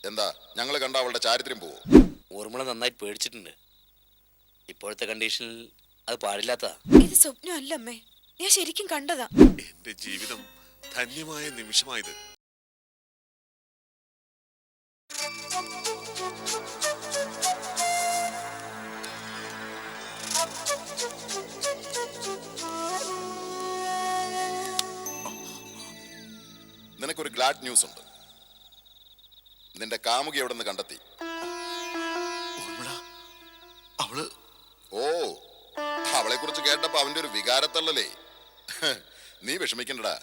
എന്താ ഞങ്ങൾ കണ്ട അവളുടെ ചാരിത്രം പോവോ? ഊർമിള നന്നായിട്ട് പേടിച്ചിട്ടുണ്ട്. ഇപ്പോഴത്തെ കണ്ടീഷനിൽ അത് പാടില്ലാത്തതാ. ഇത് സ്വപ്നമല്ല അമ്മേ, ഞാൻ ശരിക്കും കണ്ടതാ. എന്റെ ജീവിതം ധന്യമായ നിമിഷമായത്. നിനക്കൊരു ഗ്ലാഡ് ന്യൂസ് ഉണ്ട്. നിന്റെ കാമുകി എവിടെ നിന്ന് കണ്ടെത്തി? അവള് ഓ, അവളെ കുറിച്ച് കേട്ടപ്പോ അവന്റെ ഒരു വികാരത്തള്ളലേ. നീ വിഷമിക്കണ്ടടാ,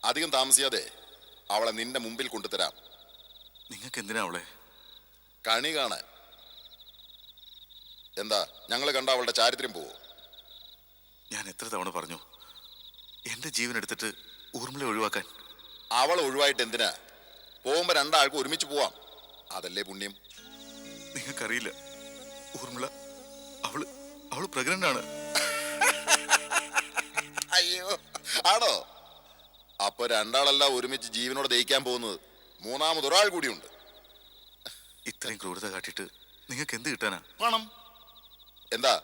അധികം താമസിയാതെ അവളെ നിന്റെ മുമ്പിൽ കൊണ്ടുതരാം. നിങ്ങൾക്ക് എന്തിനാ അവളെ? കണി കാണാൻ. എന്താ ഞങ്ങൾ കണ്ട അവളുടെ ചാരിത്രം പോവോ? ഞാൻ എത്ര തവണ പറഞ്ഞു എന്റെ ജീവൻ എടുത്തിട്ട് ഊർമിളെ ഒഴിവാക്കാൻ. അവൾ ഒഴിവായിട്ട് എന്തിനാ? പോകുമ്പോ രണ്ടാൾക്കും ഒരുമിച്ച് പോവാം, അതല്ലേ പുണ്യം. നിങ്ങൾക്കറിയില്ല, ഊർമിള അവള് അവള് പ്രഗ്നന്റ് ആണ്. അയ്യോ, ആണോ? അപ്പൊ രണ്ടാളല്ല ഒരുമിച്ച് ജീവനോട് ദയിക്കാൻ പോകുന്നത്, മൂന്നാമതൊരാൾ കൂടിയുണ്ട്. ഇത്രയും ക്രൂരത കാട്ടിയിട്ട് നിങ്ങൾക്ക് എന്ത് കിട്ടാനാ? പണം. എന്താ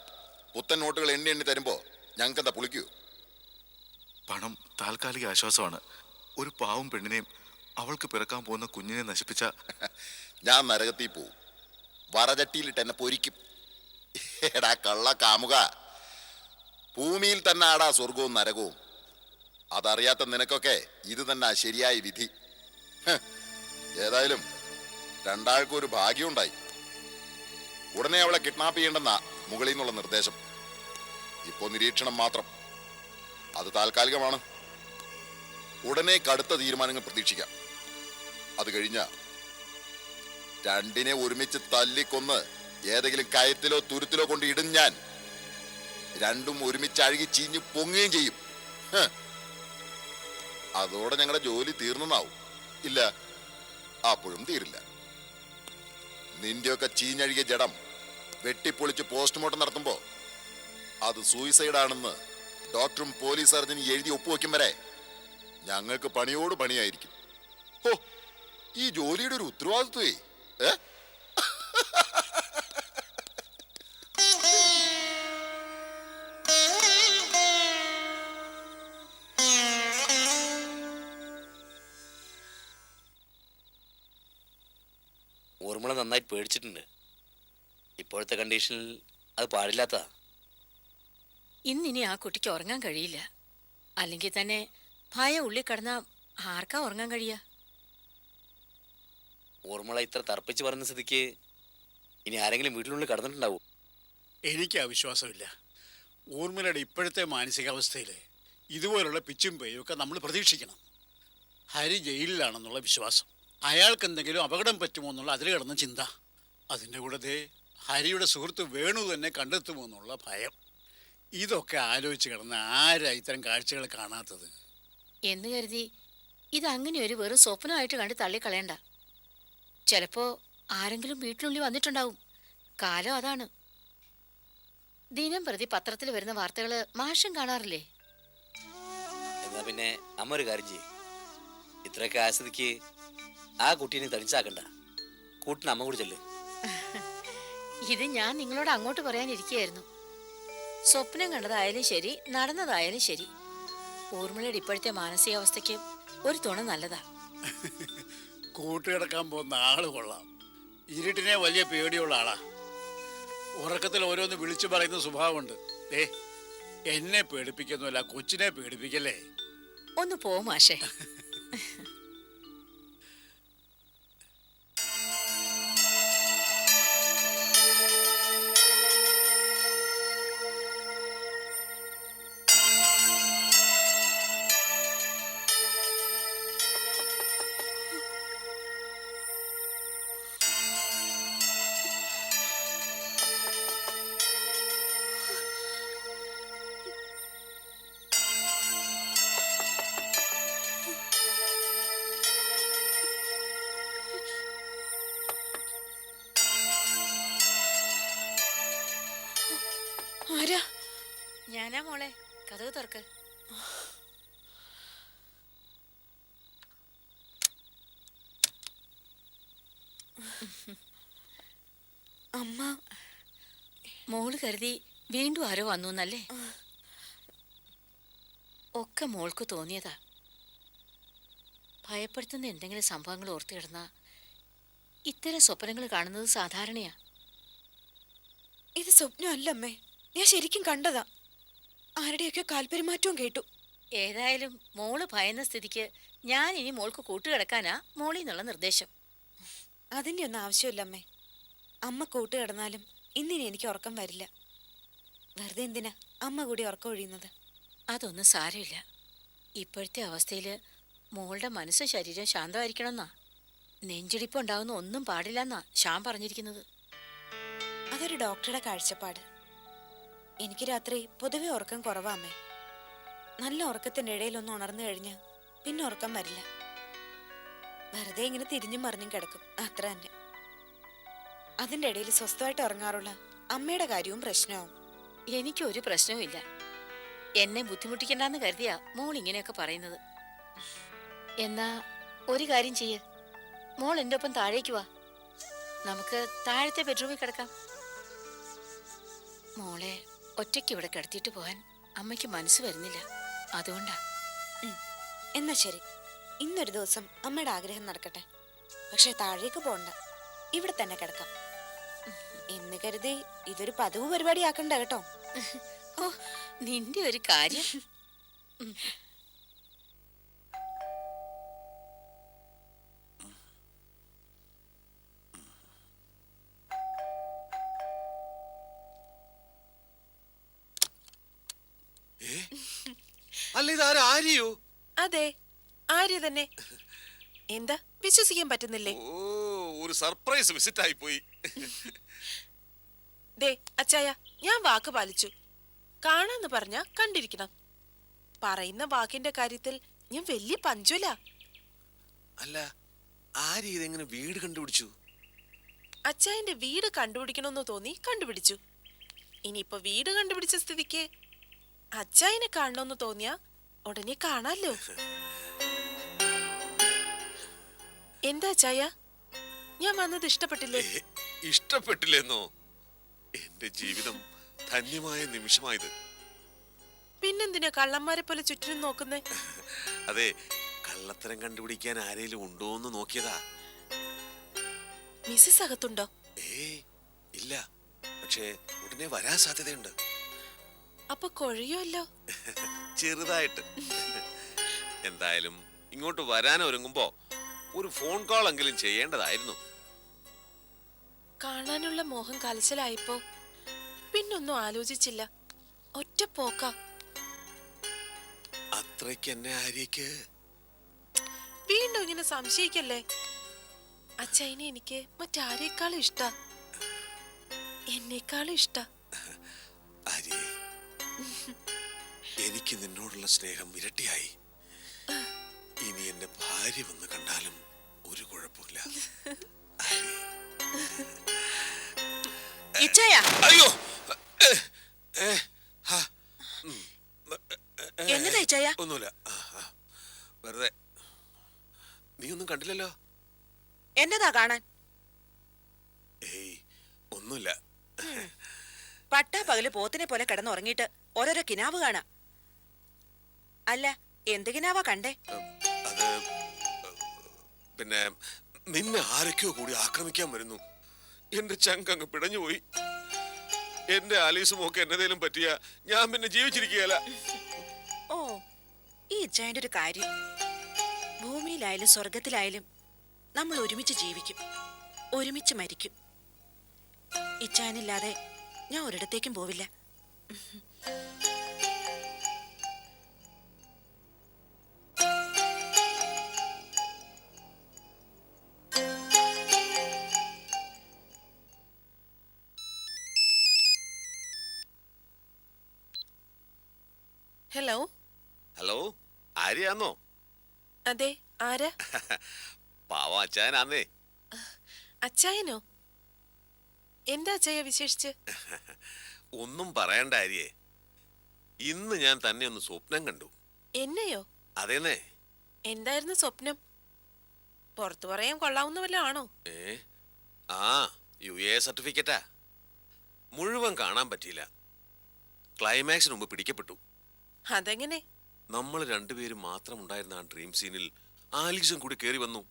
പുത്തൻ നോട്ടുകൾ എണ്ണി എണ്ണി തരുമ്പോ ഞങ്ങൾക്ക് എന്താ പുളിക്കൂ? പണം താൽക്കാലിക ആശ്വാസമാണ്. ഒരു പാവം പെണ്ണിനെയും അവൾക്ക് പിറക്കാൻ പോകുന്ന കുഞ്ഞിനെ നശിപ്പിച്ച ഞാൻ നരകത്തിൽ പോവും, വറചട്ടിയിലിട്ട് എന്നെ പൊരിക്കും. എടാ കള്ള കാമുക, ഭൂമിയിൽ തന്നെ ആടാ സ്വർഗവും നരകവും. അതറിയാത്ത നിനക്കൊക്കെ ഇത് തന്നെ ശരിയായ വിധി. ഏതായാലും രണ്ടാൾക്കും ഒരു ഭാഗ്യമുണ്ടായി. ഉടനെ അവളെ കിഡ്നാപ്പ് ചെയ്യേണ്ടെന്നാ മുകളിൽ നിന്നുള്ള നിർദ്ദേശം. ഇപ്പോ നിരീക്ഷണം മാത്രം, അത് താൽക്കാലികമാണ്. ഉടനെ കടുത്ത തീരുമാനങ്ങൾ പ്രതീക്ഷിക്കാം. അത് കഴിഞ്ഞ രണ്ടിനെ ഒരുമിച്ച് തല്ലിക്കൊന്ന് ഏതെങ്കിലും കയത്തിലോ തുരുത്തിലോ കൊണ്ട് ഇടും ഞാൻ. രണ്ടും ഒരുമിച്ച് അഴുകി ചീഞ്ഞ് പൊങ്ങുകയും ചെയ്യും. അതോടെ ഞങ്ങളുടെ ജോലി തീർന്നെന്നാവും. ഇല്ല, അപ്പോഴും തീരില്ല. നിന്റെയൊക്കെ ചീഞ്ഞഴുകിയ ജഡം വെട്ടിപ്പൊളിച്ച് പോസ്റ്റ്മോർട്ടം നടത്തുമ്പോ അത് സൂയിസൈഡാണെന്ന് ഡോക്ടറും പോലീസ് സർജനും എഴുതി ഒപ്പുവെക്കും വരെ ഞങ്ങൾക്ക് പണിയോട് പണിയായിരിക്കും. ഓ, ഈ ജോലിയുടെ ഒരു ഉത്തരവാദിത്വേ. ഊർമിള നന്നായിട്ട് പേടിച്ചിട്ടുണ്ട്. ഇപ്പോഴത്തെ കണ്ടീഷനിൽ അത് പാടില്ലാത്തതാ. ഇന്നിനി ആ കുട്ടിക്ക് ഉറങ്ങാൻ കഴിയില്ല. അല്ലെങ്കിൽ തന്നെ ഭയം ഉള്ളിൽ കിടന്ന ആർക്കാ ഉറങ്ങാൻ കഴിയാ? ഊർമിള ഇത്ര തർപ്പിച്ച് പറഞ്ഞ സ്ഥിതിക്ക് ഇനി ആരെങ്കിലും വീട്ടിനുള്ളിൽ കടന്നിട്ടുണ്ടാവും. എനിക്ക് ആ വിശ്വാസമില്ല. ഊർമിളയുടെ ഇപ്പോഴത്തെ മാനസികാവസ്ഥയിൽ ഇതുപോലുള്ള പിച്ചും പേയും ഒക്കെ നമ്മൾ പ്രതീക്ഷിക്കണം. ഹരി ജയിലിലാണെന്നുള്ള വിശ്വാസം, അയാൾക്ക് എന്തെങ്കിലും അപകടം പറ്റുമോ എന്നുള്ള അതിൽ കിടന്ന ചിന്ത, അതിൻ്റെ കൂടെ ഹരിയുടെ സുഹൃത്ത് വേണു തന്നെ കണ്ടെത്തുമോ എന്നുള്ള ഭയം, ഇതൊക്കെ ആലോചിച്ച് കിടന്ന ആരാ ഇത്തരം കാഴ്ചകൾ കാണാത്തത്? എന്ന് കരുതി ഇതങ്ങനെ ഒരു വെറും സ്വപ്നമായിട്ട് കണ്ട് തള്ളിക്കളയണ്ട. ചിലപ്പോ ആരെങ്കിലും വീട്ടിനുള്ളിൽ വന്നിട്ടുണ്ടാവും. കാലം അതാണ്. ദിനം പ്രതി പത്രത്തിൽ വരുന്ന വാർത്തകള് മാഷും കാണാറില്ലേ? എന്നാ പിന്നെ അമ്മ ഒരു കാര്യം ചെയ്യും. ഇത്രയൊക്കെ ആസ്വദിക്ക് ആ കുട്ടീനെ തനിച്ചാക്കണ്ട. കൂട്ടിന് അമ്മ കൂടി ചെല്ല്. ഇത് ഞാൻ നിങ്ങളോട് അങ്ങോട്ട് പറയാനിരിക്കുകയായിരുന്നു. സ്വപ്നം കണ്ടതായാലും ശരി, നടന്നതായാലും ശരി, ഊർമിളയുടെ ഇപ്പോഴത്തെ മാനസികാവസ്ഥയ്ക്ക് ഒരു തുണ നല്ലതാ. കൂട്ടുകിടക്കാൻ പോകുന്ന ആള് കൊള്ളാം. ഇരുട്ടിനെ വലിയ പേടിയുള്ള ആളാ. ഉറക്കത്തിൽ ഓരോന്ന് വിളിച്ചു പറയുന്ന സ്വഭാവമുണ്ട്. എന്നെ പേടിപ്പിക്കുന്നില്ല, കൊച്ചിനെ പേടിപ്പിക്കല്ലേ. ഒന്ന് പോ മാഷേ. ആരാ? ഞാനാ മോളെ, കതക് തുറക്ക്. അമ്മ മോള് കരുതി വീണ്ടും ആരോ വന്നു എന്നല്ലേ? ഒക്കെ മോൾക്ക് തോന്നിയതാ. ഭയപ്പെടുത്തുന്ന എന്തെങ്കിലും സംഭവങ്ങൾ ഓർത്തു കിടന്നാ ഇത്തരം സ്വപ്നങ്ങൾ കാണുന്നത് സാധാരണയാ. ഇത് സ്വപ്നമല്ല അമ്മേ, ഞാൻ ശരിക്കും കണ്ടതാ. ആരുടെയൊക്കെ കാൽപെരുമാറ്റവും കേട്ടു. ഏതായാലും മോള് ഭയന്ന സ്ഥിതിക്ക് ഞാൻ ഇനി മോൾക്ക് കൂട്ടുകിടക്കാനാ മോളിന്നുള്ള നിർദ്ദേശം. അതിൻ്റെ ഒന്നും ആവശ്യമില്ല അമ്മേ. അമ്മ കൂട്ട് കിടന്നാലും ഇന്നിനി എനിക്ക് ഉറക്കം വരില്ല. വെറുതെ എന്തിനാ അമ്മ കൂടി ഉറക്കം ഒഴിയുന്നത്? അതൊന്നും സാരമില്ല. ഇപ്പോഴത്തെ അവസ്ഥയിൽ മോളുടെ മനസ്സും ശരീരം ശാന്തമായിരിക്കണമെന്നാ. നെഞ്ചിടിപ്പ് ഉണ്ടാവുന്ന ഒന്നും പാടില്ലെന്നാ ശ്യാം പറഞ്ഞിരിക്കുന്നത്. അതൊരു ഡോക്ടറുടെ കാഴ്ചപ്പാട്. എനിക്ക് രാത്രി പൊതുവെ ഉറക്കം കുറവാ അമ്മേ. നല്ല ഉറക്കത്തിൻ്റെ ഇടയിലൊന്ന് ഉണർന്നു കഴിഞ്ഞാൽ പിന്നെ ഉറക്കം വരില്ല. വെറുതെ ഇങ്ങനെ തിരിഞ്ഞും മറിഞ്ഞും കിടക്കും, അത്ര തന്നെ. അതിൻ്റെ ഇടയിൽ സ്വസ്ഥമായിട്ട് ഉറങ്ങാറുള്ള അമ്മയുടെ കാര്യവും പ്രശ്നമാവും. എനിക്കൊരു പ്രശ്നവും ഇല്ല. എന്നെ ബുദ്ധിമുട്ടിക്കണ്ടെന്ന് കരുതിയാ മോൾ ഇങ്ങനെയൊക്കെ പറയുന്നത്. എന്നാ ഒരു കാര്യം ചെയ്യ്, മോൾ എൻ്റെ ഒപ്പം താഴേക്ക് വാ. നമുക്ക് താഴത്തെ ബെഡ്റൂമിൽ കിടക്കാം. മോളെ ഒറ്റയ്ക്ക് ഇവിടെ കിടത്തിയിട്ട് പോകാൻ അമ്മയ്ക്ക് മനസ്സ് വരുന്നില്ല, അതുകൊണ്ടാ. എന്നാ ശരി, ഇന്നൊരു ദിവസം അമ്മയുടെ ആഗ്രഹം നടക്കട്ടെ. പക്ഷെ താഴേക്ക് പോണ്ട, ഇവിടെ തന്നെ കിടക്കാം എന്ന് കരുതി ഇതൊരു പതിവ് പരിപാടിയാക്കണ്ട കേട്ടോ. ഓ, നിന്റെ ഒരു കാര്യം. അല്ല, ഇതാരും ആര്യോ? അതെ, ആര്യ തന്നെ. എന്താ വിശ്വസിക്കാൻ പറ്റുന്നില്ലേ? ഓ, ഒരു സർപ്രൈസ് വിസിറ്റ് ആയി പോയി. ദേ അച്ചായ, ഞാൻ വാക്ക് പാലിച്ചു. കാണാന്ന് പറഞ്ഞ കണ്ടിരിക്കണം. പറയുന്ന വാക്കിന്റെ കാര്യത്തിൽ ഞാൻ വലിയ പഞ്ചുല. അല്ല, ആര്യ ഇതെങ്ങനെ വീട് കണ്ടുപിടിച്ചു? അച്ചായന്റെ വീട് കണ്ടുപിടിക്കണമെന്ന് തോന്നി കണ്ടുപിടിച്ചു. ഇനിയിപ്പൊ വീട് കണ്ടുപിടിച്ച സ്ഥിതിക്ക് അച്ചായനെ കാണണമെന്ന് തോന്നിയാ ഉടനെ കാണാലോ. എന്താ അച്ചായ, ഞാൻ വന്നത് ഇഷ്ടപ്പെട്ടില്ലേ? ഇഷ്ടപ്പെട്ടില്ലെന്നോ? എന്റെ ജീവിതം ധന്യമായ നിമിഷമായത്. പിന്നെന്തിനാ കള്ളന്മാരെ പോലെ ചുറ്റിനും നോക്കുന്നേ? അതെ, കള്ളത്തരം കണ്ടുപിടിക്കാൻ ആരെങ്കിലും ഉണ്ടോന്ന് നോക്കിയതാ. മിസ്സസ് അകത്തുണ്ടോ? ഇല്ല, പക്ഷേ ഉടനെ വരാൻ സാധ്യതയുണ്ട്. അപ്പൊ കൊഴയുമല്ലോ. ചെറുതായിട്ട്. എന്തായാലും ഇങ്ങോട്ട് വരാൻ ഒരുങ്ങുമ്പോ ഒരു ഫോൺ കോൾ എങ്കിലും ചെയ്യേണ്ടതായിരുന്നു. കാണാനുള്ള മോഹം കലശലായപ്പോ പിന്നൊന്നും ആലോചിച്ചില്ല, ഒറ്റ പോക്ക. അത്രയ്ക്ക് എന്നെ ആര്യക്ക് വീണ്ടും ഇങ്ങനെ സംശയിക്കല്ലേ. അച്ഛനെ എനിക്ക് മറ്റാരേക്കാളും ഇഷ്ട, എന്നെക്കാളും ഇഷ്ട. ആര്യ, എനിക്ക് നിന്നോടുള്ള സ്നേഹം ഇരട്ടിയായി. ഇനി എന്റെ ഭാര്യ വന്ന് കണ്ടാലും ഒരു കുഴപ്പമില്ല. അയ്യോ, ഒന്നുമില്ല, വെറുതെ. നീ ഒന്നും കണ്ടില്ലല്ലോ. എന്നതാ കാണാൻ? ഏയ്, ഒന്നുമില്ല. പട്ടാ പകല് പോത്തിനെ പോലെ കിടന്നുറങ്ങിയിട്ട് ഓരോരോ കിനാവ് കാണാ. അല്ല, എന്ത് കിനാവാ കണ്ടേ? അത് പിന്നെ നിന്നെ ആരൊക്കെയോ കൂടി ആക്രമിക്കാൻ വരുന്നു. എന്റെ ചങ്കങ്ങ് പിടഞ്ഞുപോയി. എന്റെ ആലീസും ഒക്കെ എന്നതേലും പറ്റിയ ഞാൻ പിന്നെ ജീവിച്ചിരിക്കുകയല്ല. ഓ, ഈ ഇച്ഛായന്റെ ഒരു കാര്യം. ഭൂമിയിലായാലും സ്വർഗത്തിലായാലും നമ്മൾ ഒരുമിച്ച് ജീവിക്കും, ഒരുമിച്ച് മരിക്കും. ഇച്ഛായനില്ലാതെ ഞാൻ ഒരിടത്തേക്കും പോവില്ല. ഹലോ. ഹലോ, ആര്യാന്നോ? അതെ, ആരാ? പാവം അച്ചായനാന്നേ. അച്ചായനോ? എന്താ അച്ചായ വിശേഷിച്ച്? ഒന്നും പറയണ്ട ആര്യേ. ഇന്ന് ഞാൻ തന്നെ ഒന്ന് സ്വപ്നം കണ്ടു. എന്നെയോ? അതേന്നേ. എന്തായിരുന്നു സ്വപ്നം? പുറത്തു പറയാൻ കൊള്ളാവുന്ന വല്ല ആണോ? ആ UA സർട്ടിഫിക്കറ്റാ. മുഴുവൻ കാണാൻ പറ്റിയില്ല. ക്ലൈമാക്സിന് മുമ്പ് പിടിക്കപ്പെട്ടു. അതെങ്ങനെ? നമ്മൾ രണ്ടുപേരും മാത്രം ഉണ്ടായിരുന്ന ആ ഡ്രീം സീനിൽ ആലീസും കൂടി കയറി വന്നു.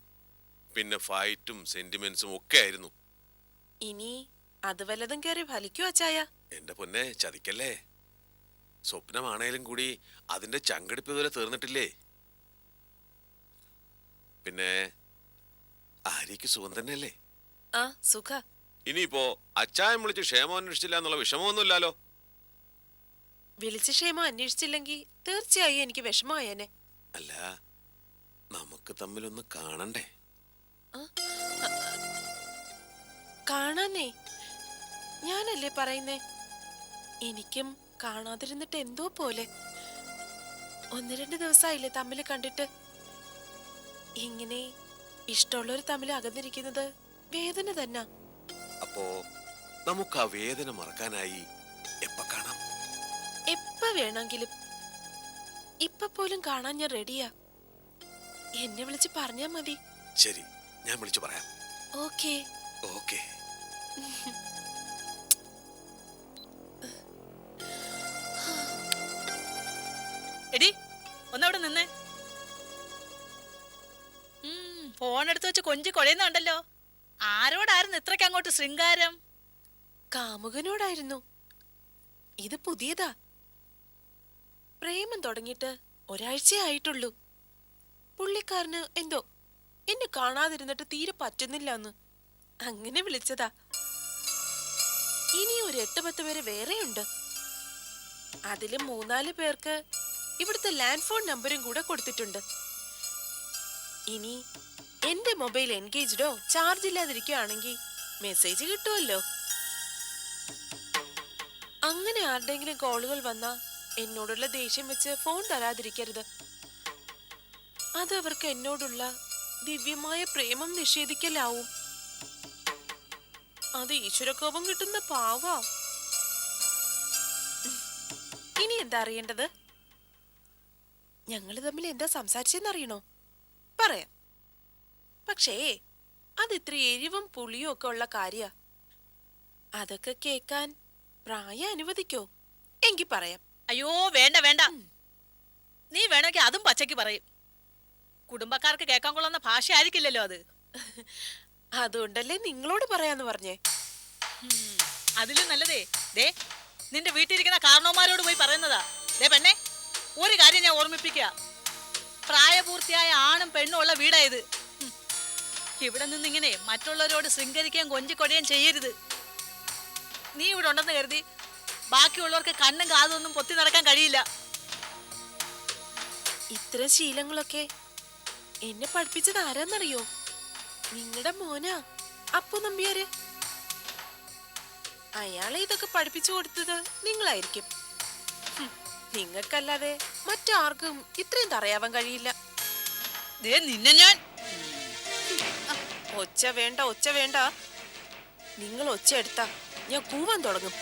പിന്നെ ഫൈറ്റും സെന്റിമെന്റ്സും ഒക്കെ ആയിരുന്നു. ഇനി അത് വല്ലതും കയറി ഫലിക്കോ അച്ചായ? എന്റെ പൊന്നെ, ചതിക്കല്ലേ. സ്വപ്നമാണേലും കൂടി അതിന്റെ ചങ്കടിപ്പ് ഇതുവരെ തീർന്നിട്ടില്ലേ. പിന്നെ ആര്യക്ക് സുഖം തന്നെയല്ലേ? ആ സുഖ. ഇനിയിപ്പോ അച്ചായം വിളിച്ച് ക്ഷേമം അന്വേഷിച്ചില്ല എന്നുള്ള വിഷമമൊന്നുമില്ലല്ലോ. വിളിച്ച ക്ഷേമം അന്വേഷിച്ചില്ലെങ്കിൽ തീർച്ചയായും എനിക്ക് വിഷമമായേനെ. അല്ല, നമുക്ക് തമ്മിലൊന്ന് കാണണ്ടേ? കാണാനേ? ഞാനല്ലേ പറയുന്നേ. എനിക്കും കാണാതിരുന്നിട്ട് എന്തോ പോലെ. 1-2 ദിവസമായില്ലേ തമ്മിൽ കണ്ടിട്ട്. ഇങ്ങനെ ഇഷ്ടമുള്ളവർ തമ്മിൽ അകന്നിരിക്കുന്നത് വേദന തന്നെ. അപ്പോ നമുക്ക് ആ വേദന മറക്കാനായി എപ്പ കാണാം? എപ്പ വേണമെങ്കിലും. ഇപ്പൊ പോലും കാണാൻ ഞാൻ റെഡിയാ. എന്നെ വിളിച്ച് പറഞ്ഞാ മതി. ശരി, ഞാൻ വിളിച്ചു പറയാം. ഓക്കേ. ഓക്കേ. എടി ഒന്നവിടെ നിന്നേ. ഫോൺ എടുത്ത് വെച്ച് കൊഞ്ചി കൊഴയുന്നുണ്ടല്ലോ. ആരോടായിരുന്നു ഇത്രയ്ക്ക് അങ്ങോട്ട് ശൃംഗാരം? കാമുകനോടായിരുന്നു. ഇത് പുതിയതാ. പ്രേമം തുടങ്ങിയിട്ട് ഒരാഴ്ചയായിട്ടുള്ളൂ. പുള്ളിക്കാരന് എന്തോ എന്നെ കാണാതിരുന്നിട്ട് തീരെ പറ്റുന്നില്ല. അങ്ങനെ വിളിച്ചതാ. ഇനി ഒരു 8-10 പേര് വേറെയുണ്ട്. അതില് 3-4 പേർക്ക് ഇവിടുത്തെ ലാൻഡ് ഫോൺ നമ്പരും കൂടെ കൊടുത്തിട്ടുണ്ട്. ഇനി എന്റെ മൊബൈൽ എൻഗേജ്ഡോ ചാർജ് ഇല്ലാതിരിക്കുകയാണെങ്കിൽ മെസ്സേജ് കിട്ടുമല്ലോ. അങ്ങനെ ആരുടെങ്കിലും കോളുകൾ വന്നാ എന്നോടുള്ള ദേഷ്യം വെച്ച് ഫോൺ തരാതിരിക്കരുത്. അത് അവർക്ക് എന്നോടുള്ള ദിവ്യമായ പ്രേമം നിഷേധിക്കലാവും. അത് ഈശ്വരകോപം കിട്ടുന്ന പാവാ. ഇനി എന്താ അറിയേണ്ടത്? ഞങ്ങള് തമ്മിൽ എന്താ സംസാരിച്ചെന്നറിയണോ? പറയാം. പക്ഷേ അത് ഇത്ര എരിവും പുളിയും ഒക്കെ ഉള്ള കാര്യ. അതൊക്കെ കേക്കാൻ പ്രായം അനുവദിക്കോ? എങ്കി പറയാം. അയ്യോ വേണ്ട വേണ്ട. നീ വേണമെങ്കിൽ അതും പച്ചയ്ക്ക് പറയും. കുടുംബക്കാർക്ക് കേൾക്കാൻ കൊള്ളുന്ന ഭാഷ ആയിരിക്കില്ലല്ലോ അത്. അതുകൊണ്ടല്ലേ നിങ്ങളോട് പറയാന്ന് പറഞ്ഞേ. അതിലും നല്ലതേ ദേ നിന്റെ വീട്ടിലിരിക്കുന്ന കാരണവന്മാരോട് പോയി പറയുന്നതാ. ദേ പെണ്ണെ, ഒരു കാര്യം ഞാൻ ഓർമ്മിപ്പിക്കുക. പ്രായപൂർത്തിയായ ആണും പെണ്ണും ഉള്ള വീടായത്. ഇവിടെ നിന്നിങ്ങനെ മറ്റുള്ളവരോട് ശൃംഗരിക്കുകയും കൊഞ്ചിക്കൊടയും ചെയ്യരുത്. നീ ഇവിടെ ഉണ്ടെന്ന് കരുതി ബാക്കിയുള്ളവർക്ക് കണ്ണും കാതൊന്നും പൊത്തി നടക്കാൻ കഴിയില്ല. ഇത്തരം ശീലങ്ങളൊക്കെ എന്നെ പഠിപ്പിച്ചത് ആരാന്നറിയോ? നിങ്ങളുടെ മോനാ അപ്പു നമ്പ്യാര്. അയാളെ ഇതൊക്കെ പഠിപ്പിച്ചു കൊടുത്തത് നിങ്ങളായിരിക്കും. നിങ്ങൾക്കല്ലാതെ മറ്റാർക്കും ഇത്രയും തറയാവാൻ കഴിയില്ല. ദേ നിന്നെ ഞാൻ. ഒച്ച വേണ്ട, ഒച്ച വേണ്ട. നിങ്ങൾ ഒച്ച എടുത്താ ഞാൻ കൂവാൻ തുടങ്ങും.